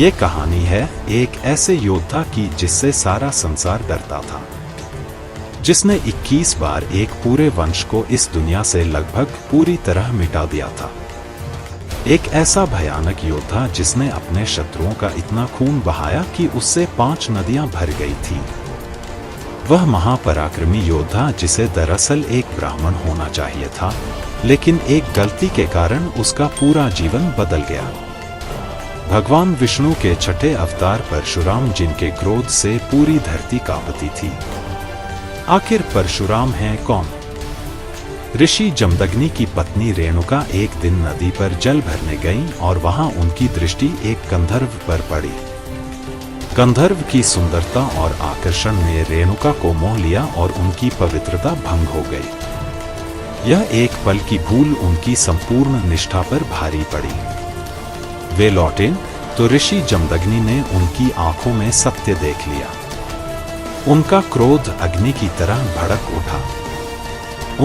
ये कहानी है एक ऐसे योद्धा की जिससे सारा संसार डरता था, जिसने 21 बार एक पूरे वंश को इस दुनिया से लगभग पूरी तरह मिटा दिया था। एक ऐसा भयानक योद्धा जिसने अपने शत्रुओं का इतना खून बहाया कि उससे 5 नदियां भर गई थी। वह महापराक्रमी योद्धा जिसे दरअसल एक ब्राह्मण होना चाहिए था, लेकिन एक गलती के कारण उसका पूरा जीवन बदल गया। भगवान विष्णु के छठे अवतार परशुराम, जिनके क्रोध से पूरी धरती कांपती थी। आखिर परशुराम हैं कौन? ऋषि जमदग्नि की पत्नी रेणुका एक दिन नदी पर जल भरने गईं और वहां उनकी दृष्टि एक गंधर्व पर पड़ी। गंधर्व की सुंदरता और आकर्षण ने रेणुका को मोह लिया और उनकी पवित्रता भंग हो गई। यह एक पल की भूल उनकी संपूर्ण निष्ठा पर भारी पड़ी। वे लौटे तो ऋषि जमदग्नि ने उनकी आंखों में सत्य देख लिया। उनका क्रोध अग्नि की तरह भड़क उठा।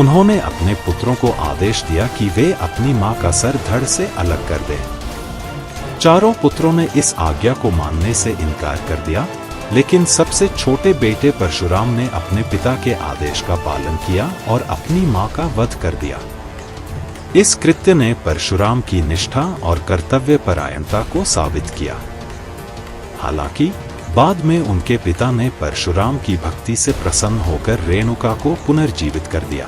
उन्होंने अपने पुत्रों को आदेश दिया कि वे अपनी मां का सर धड़ से अलग कर दें। चारों पुत्रों ने इस आज्ञा को मानने से इनकार कर दिया, लेकिन सबसे छोटे बेटे परशुराम ने अपने पिता के आदेश का पालन किया और अपनी मां का वध कर दिया। इस कृत्य ने परशुराम की निष्ठा और कर्तव्य परायणता को साबित किया। हालांकि बाद में उनके पिता ने परशुराम की भक्ति से प्रसन्न होकर रेणुका को पुनर्जीवित कर दिया।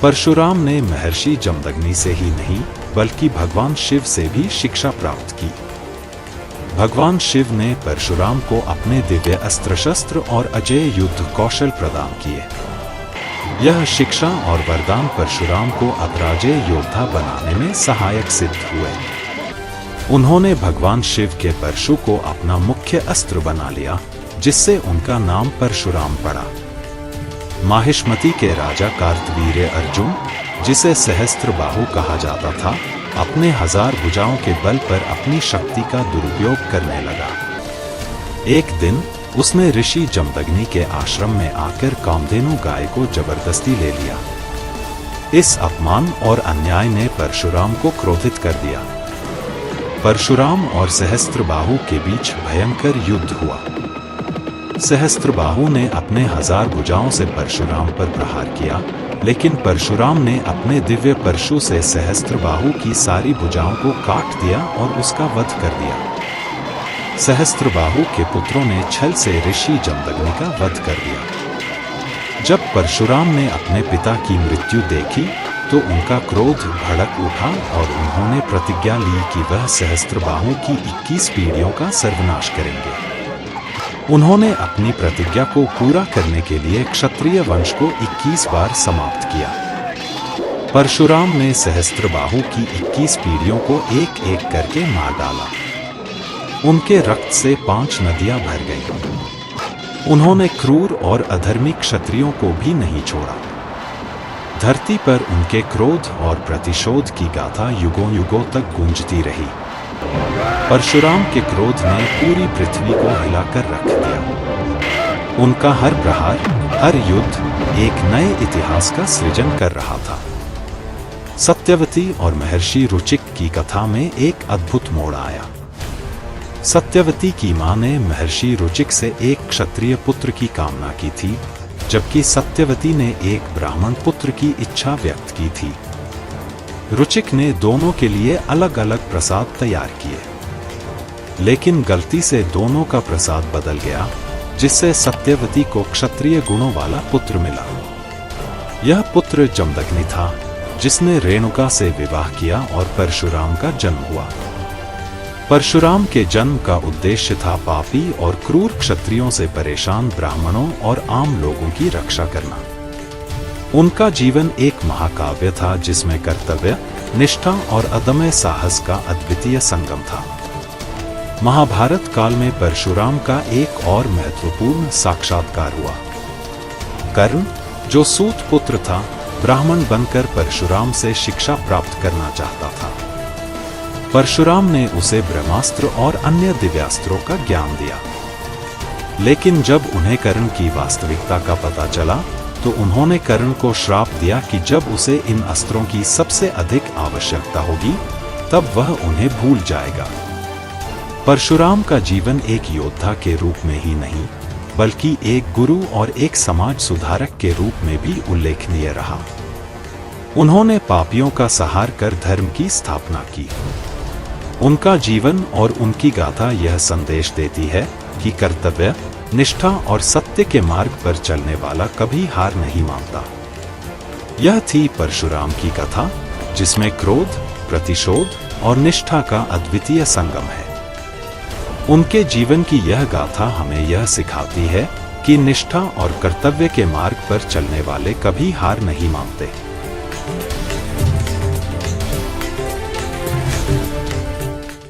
परशुराम ने महर्षि जमदग्नि से ही नहीं, बल्कि भगवान शिव से भी शिक्षा प्राप्त की। भगवान शिव ने परशुराम को अपने दिव्य अस्त्र शस्त्र और अजेय युद्ध कौशल प्रदान किए। यह शिक्षा और वरदान परशुराम को अपराजेय योद्धा बनाने में सहायक सिद्ध हुए। उन्होंने भगवान शिव के परशु को अपना मुख्य अस्त्र बना लिया, जिससे उनका नाम परशुराम पड़ा। माहिष्मति के राजा कार्तवीर्य अर्जुन, जिसे सहस्त्रबाहु कहा जाता था, अपने 1000 भुजाओं के बल पर अपनी शक्ति का दुरुपयोग करने लगा। एक दिन उसने ऋषि जमदग्नि के आश्रम में आकर कामधेनु गाय को जबरदस्ती ले लिया। इस अपमान और अन्याय ने परशुराम को क्रोधित कर दिया। परशुराम और सहस्त्रबाहु के बीच भयंकर युद्ध हुआ। सहस्त्रबाहु ने अपने 1000 भुजाओं से परशुराम पर प्रहार किया, लेकिन परशुराम ने अपने दिव्य परशु से सहस्त्रबाहु की सारी भुजाओं को काट दिया और उसका वध कर दिया। सहस्त्रबाहु के पुत्रों ने छल से ऋषि जमदग्नि का वध कर दिया। जब परशुराम ने अपने पिता की मृत्यु देखी तो उनका क्रोध भड़क उठा और उन्होंने प्रतिज्ञा ली कि वह सहस्त्रबाहु की 21 पीढ़ियों का सर्वनाश करेंगे। उन्होंने अपनी प्रतिज्ञा को पूरा करने के लिए क्षत्रिय वंश को 21 बार समाप्त किया। परशुराम ने सहस्त्रबाहु की 21 पीढ़ियों को एक एक करके मार डाला। उनके रक्त से 5 नदियां भर गईं। उन्होंने क्रूर और अधर्मी क्षत्रियों को भी नहीं छोड़ा। धरती पर उनके क्रोध और प्रतिशोध की गाथा युगों युगों तक गूंजती रही। परशुराम के क्रोध ने पूरी पृथ्वी को हिलाकर रख दिया। उनका हर प्रहार, हर युद्ध एक नए इतिहास का सृजन कर रहा था। सत्यवती और महर्षि रुचिक की कथा में एक अद्भुत मोड़ आया। सत्यवती की मां ने महर्षि रुचिक से एक क्षत्रिय पुत्र की कामना की थी, जबकि सत्यवती ने एक ब्राह्मण पुत्र की इच्छा व्यक्त की थी। रुचिक ने दोनों के लिए अलग अलग प्रसाद तैयार किए, लेकिन गलती से दोनों का प्रसाद बदल गया, जिससे सत्यवती को क्षत्रिय गुणों वाला पुत्र मिला। यह पुत्र जमदग्नि था, जिसने रेणुका से विवाह किया और परशुराम का जन्म हुआ। परशुराम के जन्म का उद्देश्य था पापी और क्रूर क्षत्रियों से परेशान ब्राह्मणों और आम लोगों की रक्षा करना। उनका जीवन एक महाकाव्य था, जिसमें कर्तव्य, निष्ठा और अदम्य साहस का अद्वितीय संगम था। महाभारत काल में परशुराम का एक और महत्वपूर्ण साक्षात्कार हुआ। कर्ण, जो सूत पुत्र था, ब्राह्मण बनकर परशुराम से शिक्षा प्राप्त करना चाहता था। परशुराम ने उसे ब्रह्मास्त्र और अन्य दिव्यास्त्रों का ज्ञान दिया, लेकिन जब उन्हें कर्ण की वास्तविकता का पता चला तो उन्होंने कर्ण को श्राप दिया कि जब उसे इन अस्त्रों की सबसे अधिक आवश्यकता होगी, तब वह उन्हें भूल जाएगा। परशुराम का जीवन एक योद्धा के रूप में ही नहीं, बल्कि एक गुरु और एक समाज सुधारक के रूप में भी उल्लेखनीय रहा। उन्होंने पापियों का संहार कर धर्म की स्थापना की। उनका जीवन और उनकी गाथा यह संदेश देती है कि कर्तव्य, निष्ठा और सत्य के मार्ग पर चलने वाला कभी हार नहीं मानता। यह थी परशुराम की कथा, जिसमें क्रोध, प्रतिशोध और निष्ठा का अद्वितीय संगम है। उनके जीवन की यह गाथा हमें यह सिखाती है कि निष्ठा और कर्तव्य के मार्ग पर चलने वाले कभी हार नहीं मानते।